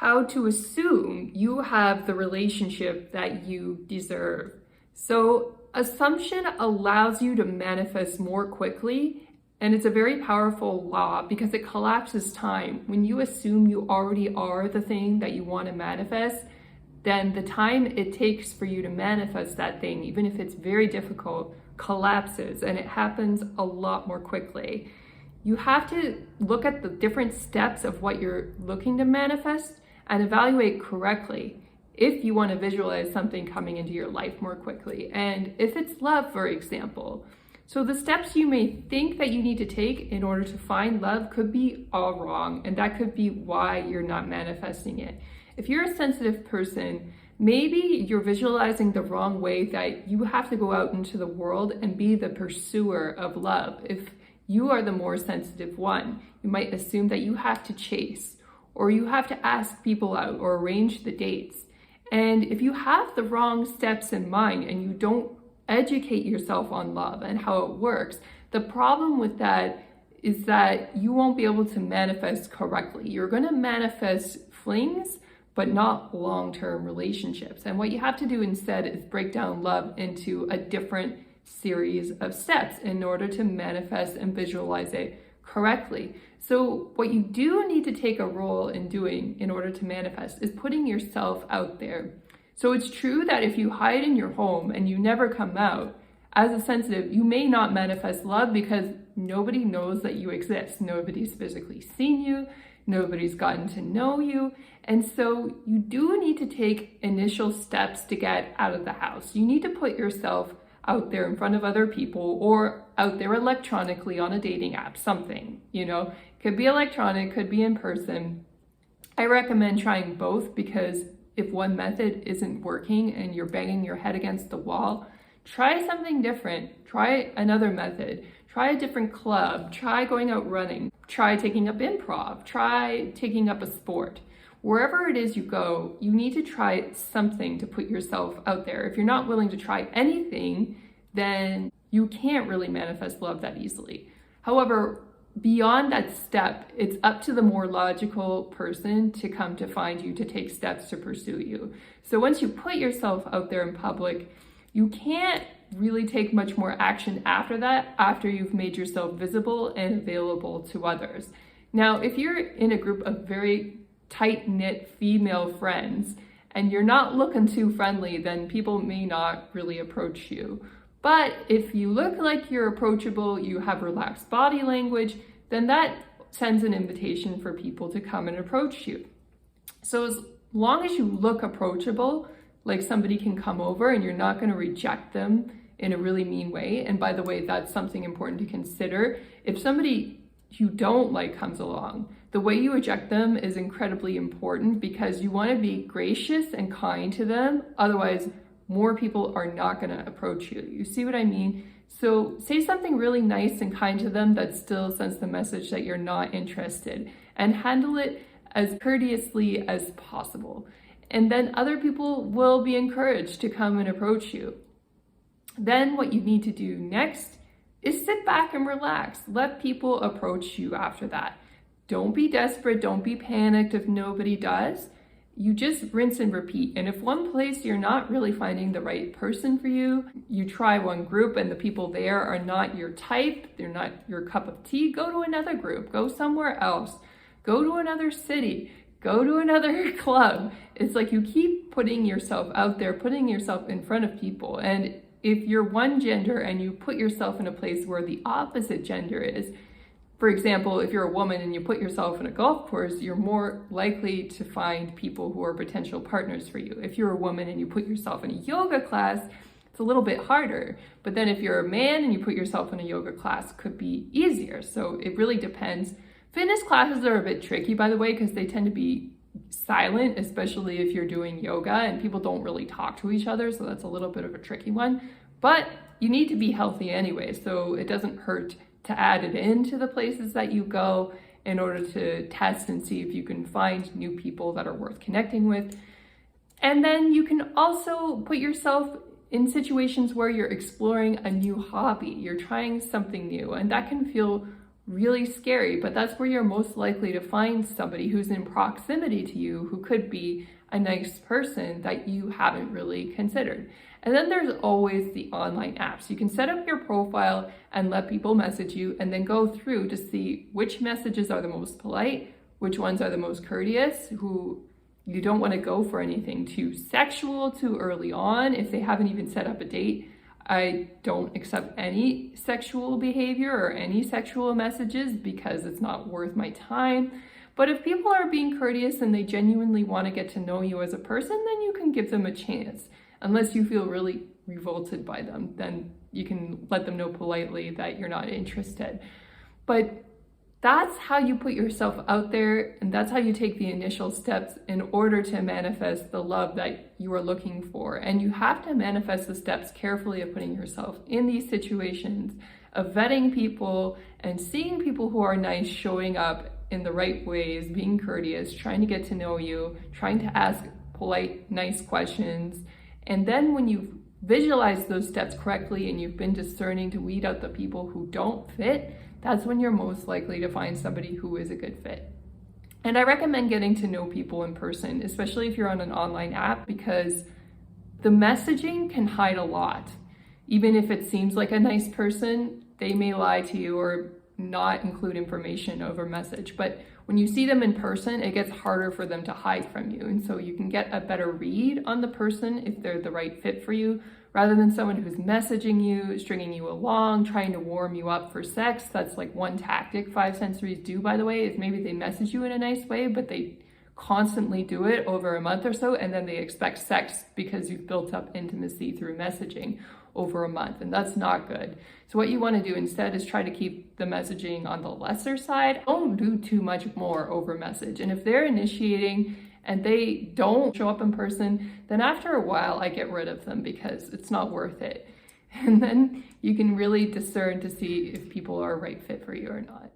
how to assume you have the relationship that you deserve. So assumption allows you to manifest more quickly, and it's a very powerful law because it collapses time. When you assume you already are the thing that you want to manifest, then the time it takes for you to manifest that thing, even if it's very difficult, collapses, and it happens a lot more quickly. You have to look at the different steps of what you're looking to manifest and evaluate correctly if you want to visualize something coming into your life more quickly. And if it's love, for example. So the steps you may think that you need to take in order to find love could be all wrong, and that could be why you're not manifesting it. If you're a sensitive person, maybe you're visualizing the wrong way, that you have to go out into the world and be the pursuer of love. If you are the more sensitive one, you might assume that you have to chase, or you have to ask people out or arrange the dates. And if you have the wrong steps in mind and you don't educate yourself on love and how it works, the problem with that is that you won't be able to manifest correctly. You're going to manifest flings, but not long-term relationships. And what you have to do instead is break down love into a different series of steps in order to manifest and visualize it correctly. So what you do need to take a role in doing in order to manifest is putting yourself out there. So it's true that if you hide in your home and you never come out, as a sensitive, you may not manifest love because nobody knows that you exist. Nobody's physically seen you. Nobody's gotten to know you. And so you do need to take initial steps to get out of the house. You need to put yourself out there in front of other people, or out there electronically on a dating app, something, could be electronic, could be in person. I recommend trying both, because if one method isn't working and you're banging your head against the wall, try something different. Try another method. Try a different club. Try going out running. Try taking up improv. Try taking up a sport. Wherever it is you go, you need to try something to put yourself out there. If you're not willing to try anything, then you can't really manifest love that easily. However, beyond that step, it's up to the more logical person to come to find you, to take steps to pursue you. So once you put yourself out there in public, you can't really take much more action after that, after you've made yourself visible and available to others. Now, if you're in a group of very tight-knit female friends and you're not looking too friendly, then people may not really approach you. But if you look like you're approachable, you have relaxed body language, then that sends an invitation for people to come and approach you. So as long as you look approachable, like somebody can come over and you're not going to reject them in a really mean way. And by the way, that's something important to consider. If somebody you don't like comes along, the way you reject them is incredibly important, because you want to be gracious and kind to them. Otherwise, more people are not going to approach you. You see what I mean? So say something really nice and kind to them that still sends the message that you're not interested, and handle it as courteously as possible. And then other people will be encouraged to come and approach you. Then what you need to do next is sit back and relax. Let people approach you after that. Don't be desperate. Don't be panicked if nobody does. You just rinse and repeat. And if one place you're not really finding the right person for you, you try one group and the people there are not your type, they're not your cup of tea, go to another group, go somewhere else, go to another city, go to another club. It's like you keep putting yourself out there, putting yourself in front of people. And if you're one gender and you put yourself in a place where the opposite gender is, for example, if you're a woman and you put yourself in a golf course, you're more likely to find people who are potential partners for you. If you're a woman and you put yourself in a yoga class, it's a little bit harder. But then if you're a man and you put yourself in a yoga class, it could be easier. So it really depends. Fitness classes are a bit tricky, by the way, because they tend to be silent, especially if you're doing yoga and people don't really talk to each other. So that's a little bit of a tricky one. But you need to be healthy anyway, so it doesn't hurt to add it into the places that you go in order to test and see if you can find new people that are worth connecting with. And then you can also put yourself in situations where you're exploring a new hobby, you're trying something new, and that can feel really scary, but that's where you're most likely to find somebody who's in proximity to you who could be a nice person that you haven't really considered. And then there's always the online apps. You can set up your profile and let people message you and then go through to see which messages are the most polite, which ones are the most courteous, who you don't want to go for anything too sexual too early on if they haven't even set up a date. I don't accept any sexual behavior or any sexual messages because it's not worth my time. But if people are being courteous and they genuinely want to get to know you as a person, then you can give them a chance. Unless you feel really revolted by them, then you can let them know politely that you're not interested. But that's how you put yourself out there, and that's how you take the initial steps in order to manifest the love that you are looking for. And you have to manifest the steps carefully of putting yourself in these situations, of vetting people and seeing people who are nice showing up in the right ways, being courteous, trying to get to know you, trying to ask polite, nice questions. And then when you've visualized those steps correctly and you've been discerning to weed out the people who don't fit, that's when you're most likely to find somebody who is a good fit. And I recommend getting to know people in person, especially if you're on an online app, because the messaging can hide a lot. Even if it seems like a nice person, they may lie to you or not include information over message. But when you see them in person, it gets harder for them to hide from you. And so you can get a better read on the person if they're the right fit for you, rather than someone who's messaging you, stringing you along, trying to warm you up for sex. That's like one tactic 5 sensories do, by the way, is maybe they message you in a nice way, but they constantly do it over a month or so, and then they expect sex because you've built up intimacy through messaging over a month, and that's not good. So what you want to do instead is try to keep the messaging on the lesser side. Don't do too much more over message. And if they're initiating and they don't show up in person, then after a while I get rid of them because it's not worth it. And then you can really discern to see if people are a right fit for you or not.